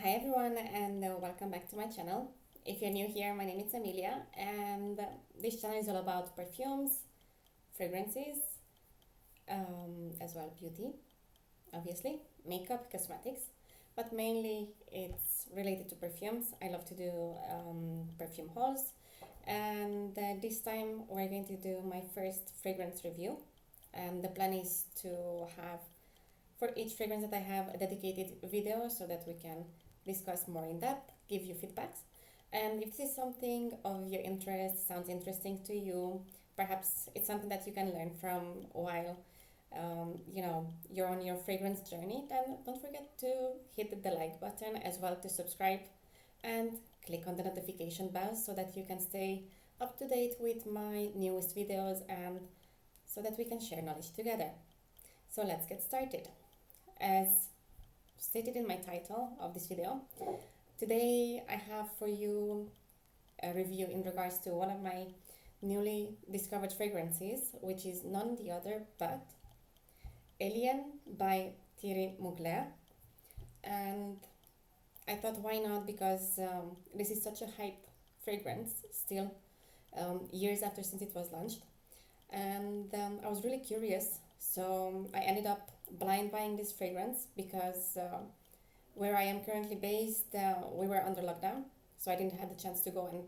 Hi everyone and welcome back to my channel. If you're new here, my name is Emilia and this channel is all about perfumes, fragrances, as well beauty, obviously, makeup, cosmetics, but mainly it's related to perfumes. I love to do perfume hauls, and this time we're going to do my first fragrance review, and the plan is to have for each fragrance that I have a dedicated video so that we can discuss more in depth, give you feedbacks. And if this is something of your interest, sounds interesting to you, perhaps it's something that you can learn from while you're on your fragrance journey, then don't forget to hit the like button as well to subscribe and click on the notification bell so that you can stay up to date with my newest videos and so that we can share knowledge together. So let's get started. As stated in my title of this video, today I have for you a review in regards to one of my newly discovered fragrances, which is none the other but Alien by Thierry Mugler. And I thought, why not, because this is such a hype fragrance still, years after since it was launched. And I was really curious, so I ended up blind buying this fragrance because where I am currently based, we were under lockdown, so I didn't have the chance to go and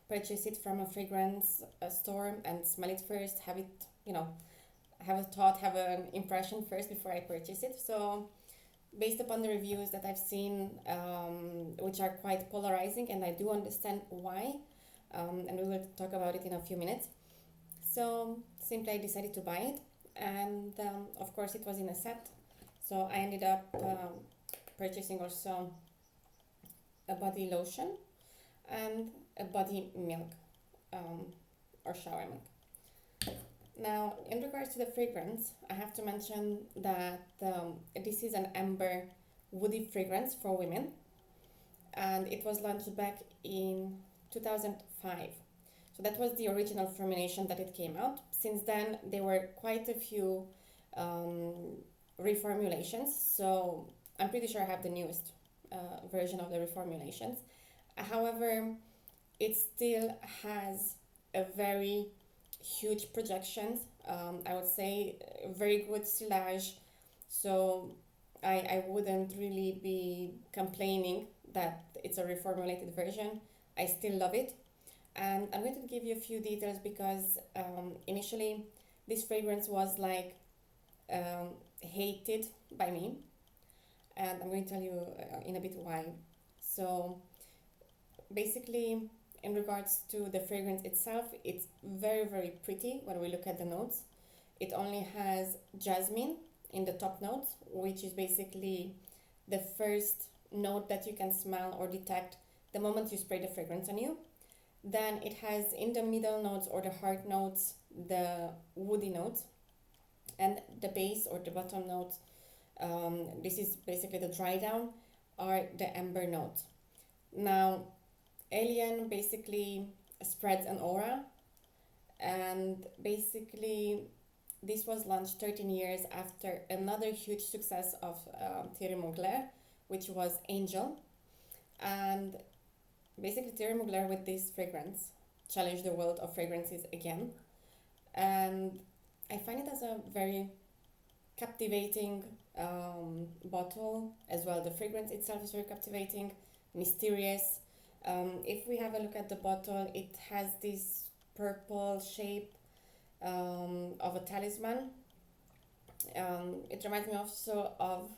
purchase it from a fragrance store and smell it first, have it, have a thought, have an impression first before I purchase it. So based upon the reviews that I've seen, which are quite polarizing, and I do understand why, and we will talk about it in a few minutes. So simply I decided to buy it, and of course it was in a set, so I ended up purchasing also a body lotion and a body milk, or shower milk. Now, in regards to the fragrance, I have to mention that this is an amber woody fragrance for women, and it was launched back in 2005. So that was the original formulation that it came out. Since then, there were quite a few reformulations. So I'm pretty sure I have the newest version of the reformulations. However, it still has a very huge projections. I would say very good sillage. So I wouldn't really be complaining that it's a reformulated version. I still love it. And I'm going to give you a few details because initially this fragrance was like hated by me, and I'm going to tell you in a bit why. So basically, in regards to the fragrance itself, it's very, very pretty when we look at the notes. It only has jasmine in the top notes, which is basically the first note that you can smell or detect the moment you spray the fragrance on you. Then it has in the middle notes or the heart notes the woody notes, and the base or the bottom notes, this is basically the dry down, are the amber notes. Now, Alien basically spreads an aura, and basically this was launched 13 years after another huge success of Thierry Mugler, which was Angel. And basically, Thierry Mugler with this fragrance challenged the world of fragrances again, and I find it as a very captivating bottle as well. The fragrance itself is very captivating, mysterious. If we have a look at the bottle, it has this purple shape of a talisman. It reminds me also of,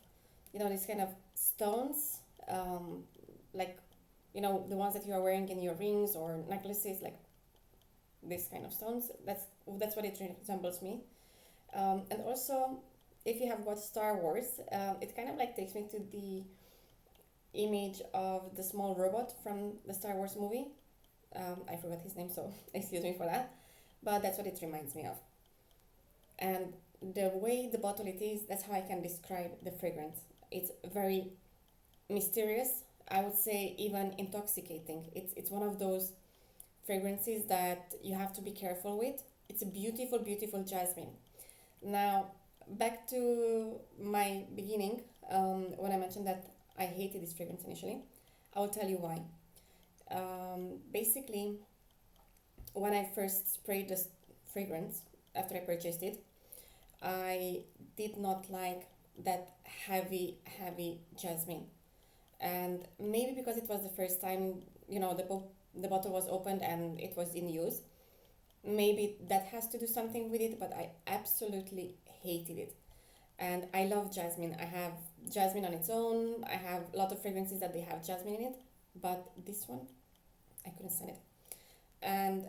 these kind of stones, like the ones that you are wearing in your rings or necklaces, like this kind of stones. That's what it resembles me. And also, if you have watched Star Wars, it kind of like takes me to the image of the small robot from the Star Wars movie. I forgot his name, so excuse me for that. But that's what it reminds me of. And the way the bottle it is, that's how I can describe the fragrance. It's very mysterious. I would say even intoxicating. It's one of those fragrances that you have to be careful with. It's a beautiful, beautiful jasmine. Now, back to my beginning, when I mentioned that I hated this fragrance initially. I will tell you why. Basically, when I first sprayed this fragrance after I purchased it, I did not like that heavy jasmine. And maybe because it was the first time, the bottle was opened and it was in use. Maybe that has to do something with it, but I absolutely hated it. And I love jasmine. I have jasmine on its own. I have a lot of fragrances that they have jasmine in it, but this one, I couldn't stand it. And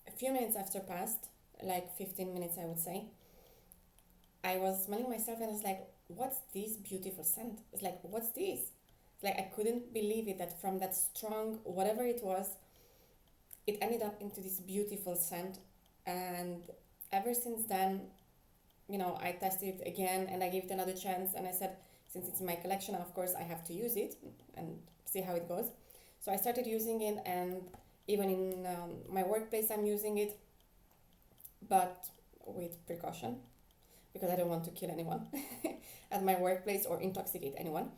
a few minutes after passed, like 15 minutes, I would say, I was smelling myself and I was like, what's this beautiful scent? It's like, what's this? Like, I couldn't believe it that from that strong, whatever it was, it ended up into this beautiful scent. And ever since then, I tested it again and I gave it another chance. And I said, since it's in my collection, of course, I have to use it and see how it goes. So I started using it, and even in my workplace, I'm using it, but with precaution, because I don't want to kill anyone at my workplace or intoxicate anyone.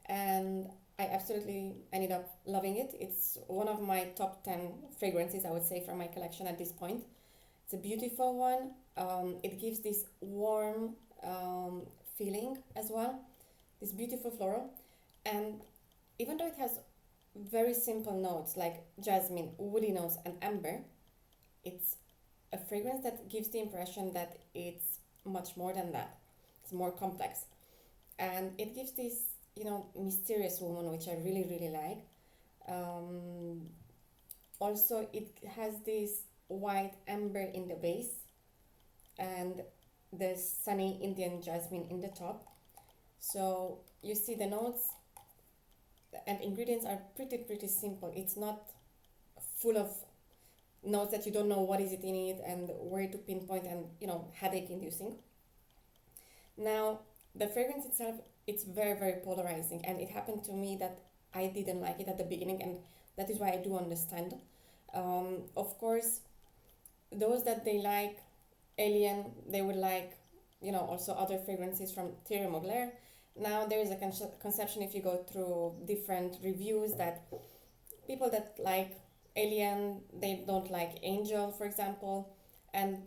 And I absolutely ended up loving it. It's one of my top 10 fragrances, I would say, from my collection at this point. It's a beautiful one. It gives this warm feeling as well, this beautiful floral. And even though it has very simple notes like jasmine, woody notes, and amber, it's a fragrance that gives the impression that it's much more than that. It's more complex. And it gives this, mysterious woman, which I really, really like. Also, it has this white amber in the base and the sunny Indian jasmine in the top. So you see the notes and ingredients are pretty simple. It's not full of notes that you don't know what is it in it and where to pinpoint, and headache inducing. Now, the fragrance itself, it's very polarizing, and it happened to me that I didn't like it at the beginning, and that is why I do understand. Of course, those that they like Alien, they would like, also other fragrances from Thierry Mugler. Now, there is a conception, if you go through different reviews, that people that like Alien, they don't like Angel, for example, and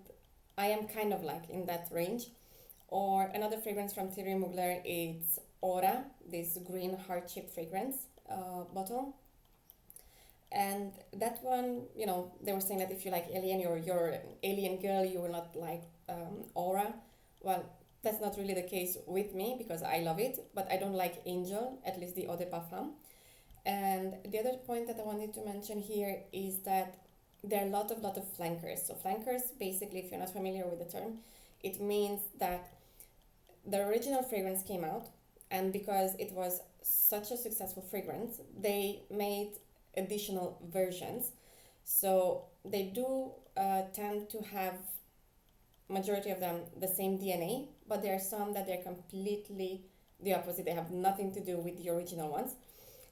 I am kind of like in that range. Or another fragrance from Thierry Mugler, it's Aura, this green heart-shaped fragrance bottle. And that one, they were saying that if you like Alien, you're an Alien girl, you will not like Aura. Well, that's not really the case with me, because I love it, but I don't like Angel, at least the Eau de Parfum. And the other point that I wanted to mention here is that there are a lot of flankers. So flankers, basically, if you're not familiar with the term, it means that the original fragrance came out, and because it was such a successful fragrance, they made additional versions. So they do tend to have, majority of them, the same DNA, but there are some that they're completely the opposite. They have nothing to do with the original ones.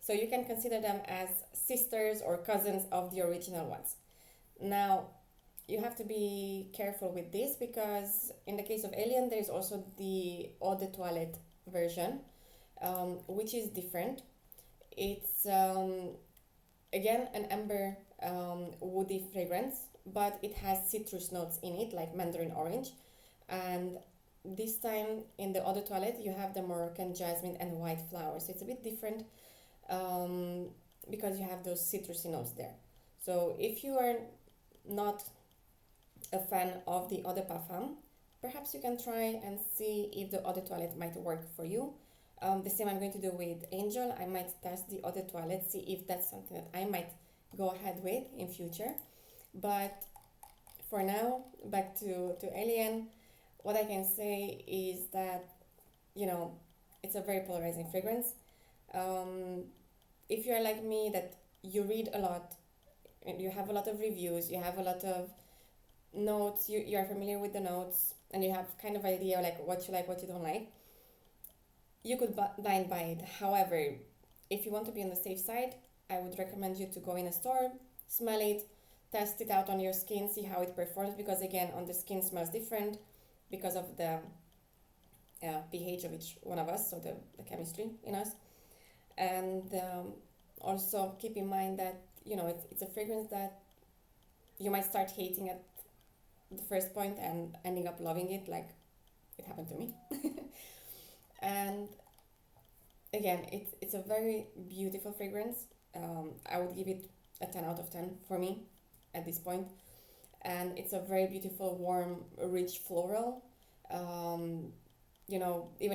So you can consider them as sisters or cousins of the original ones. Now, you have to be careful with this, because in the case of Alien, there's also the Eau de Toilette version, which is different. It's, again, an amber woody fragrance, but it has citrus notes in it, like mandarin orange. And this time in the Eau de Toilette, you have the Moroccan jasmine and white flowers. So it's a bit different, because you have those citrusy notes there. So if you are not a fan of the Eau de Parfum, perhaps you can try and see if the Eau de Toilette might work for you. The same I'm going to do with Angel. I might test the Eau de Toilette, see if that's something that I might go ahead with in future. But for now, back to Alien, what I can say is that, it's a very polarizing fragrance. If you're like me, that you read a lot, and you have a lot of reviews, you have a lot of notes, you are familiar with the notes, and you have kind of idea like what you don't like, you could blind buy it. However, if you want to be on the safe side, I would recommend you to go in a store, smell it, test it out on your skin, see how it performs, because again, on the skin smells different because of the pH of each one of us, so the chemistry in us. And also keep in mind that, it's a fragrance that you might start hating at the first point and ending up loving it, like it happened to me. And again, it's a very beautiful fragrance. I would give it a 10 out of 10 for me at this point. And it's a very beautiful, warm, rich floral. Even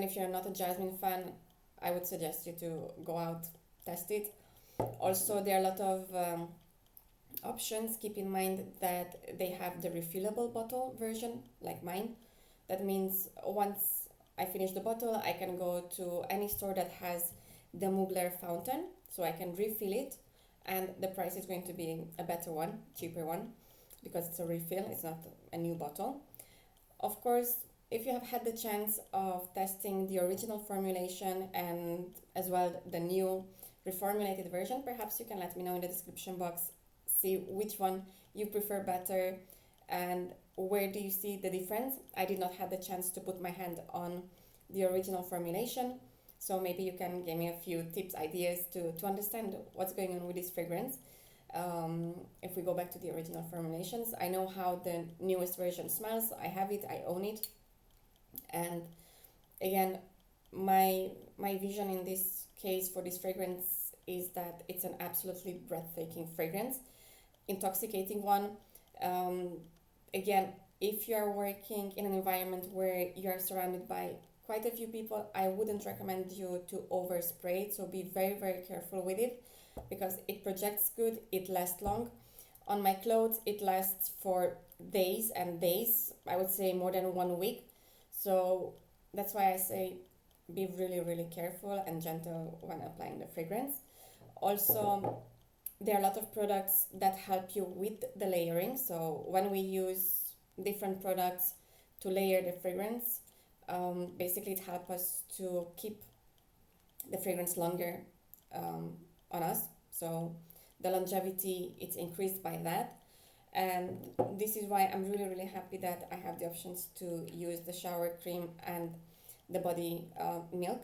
if you're not a jasmine fan, I would suggest you to go out, test it. Also, there are a lot of options. Keep in mind that they have the refillable bottle version, like mine. That means once I finish the bottle, I can go to any store that has the Mugler fountain, so I can refill it, and the price is going to be a better one, cheaper one, because it's a refill, it's not a new bottle. Of course, if you have had the chance of testing the original formulation and as well the new reformulated version, perhaps you can let me know in the description box, see which one you prefer better and where do you see the difference. I did not have the chance to put my hand on the original formulation, so maybe you can give me a few tips, ideas to understand what's going on with this fragrance. If we go back to the original formulations, I know how the newest version smells. I have it, I own it. And again, my vision in this case for this fragrance is that it's an absolutely breathtaking fragrance, intoxicating one. Again, if you are working in an environment where you are surrounded by quite a few people, I wouldn't recommend you to overspray it, so be very, very careful with it because it projects good, it lasts long. On my clothes, it lasts for days and days, I would say more than 1 week. So that's why I say be really, really careful and gentle when applying the fragrance. Also, there are a lot of products that help you with the layering. So when we use different products to layer the fragrance, basically it helps us to keep the fragrance longer on us. So the longevity, it's increased by that. And this is why I'm really, really happy that I have the options to use the shower cream and the body milk.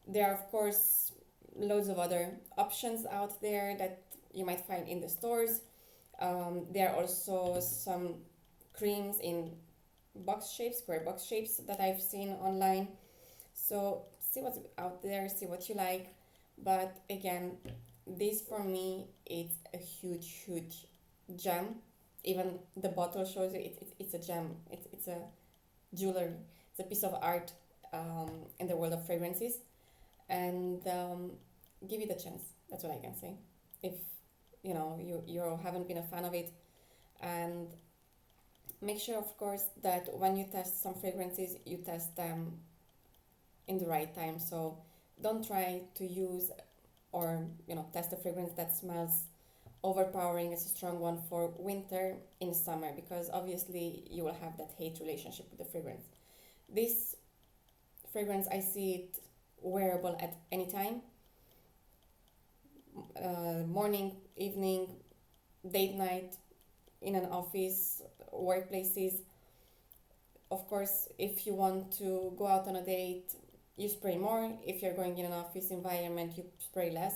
There are, of course, loads of other options out there that you might find in the stores. There are also some creams in box shapes, square box shapes that I've seen online. So see what's out there, see what you like. But again, this for me, it's a huge, huge gem. Even the bottle shows you it's a gem. It's a jewelry. It's a piece of art in the world of fragrances. And give it a chance. That's what I can say. If you haven't been a fan of it, and make sure, of course, that when you test some fragrances, you test them in the right time. So don't try to use or test a fragrance that smells overpowering as a strong one for winter in summer, because obviously you will have that hate relationship with the fragrance. This fragrance, I see it wearable at any time, morning, evening, date, night, in an office, workplaces. Of course, if you want to go out on a date, you spray more. If you're going in an office environment, you spray less.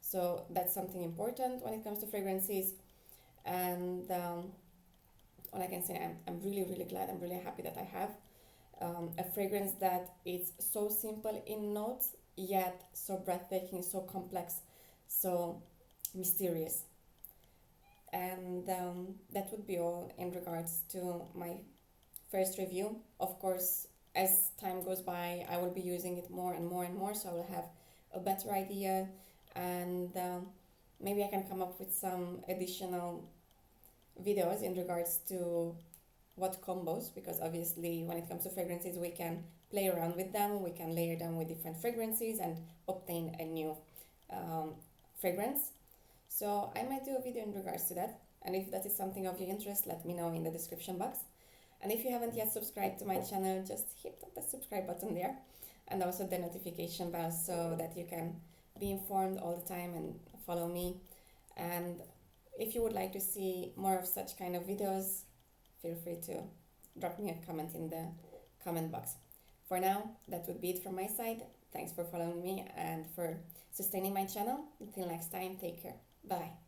So that's something important when it comes to fragrances. And all I can say, I'm really, really glad, I'm really happy that I have a fragrance that is so simple in notes, yet so breathtaking, so complex, so mysterious. And that would be all in regards to my first review. Of course, as time goes by, I will be using it more and more and more, so I will have a better idea, and maybe I can come up with some additional videos in regards to what combos, because obviously when it comes to fragrances, we can play around with them, we can layer them with different fragrances and obtain a new fragrance. So I might do a video in regards to that, and if that is something of your interest, let me know in the description box. And if you haven't yet subscribed to my channel, just hit the subscribe button there, and also the notification bell, so that you can be informed all the time and follow me. And if you would like to see more of such kind of videos, feel free to drop me a comment in the comment box. For now, that would be it from my side. Thanks for following me and for sustaining my channel. Until next time, take care. Bye.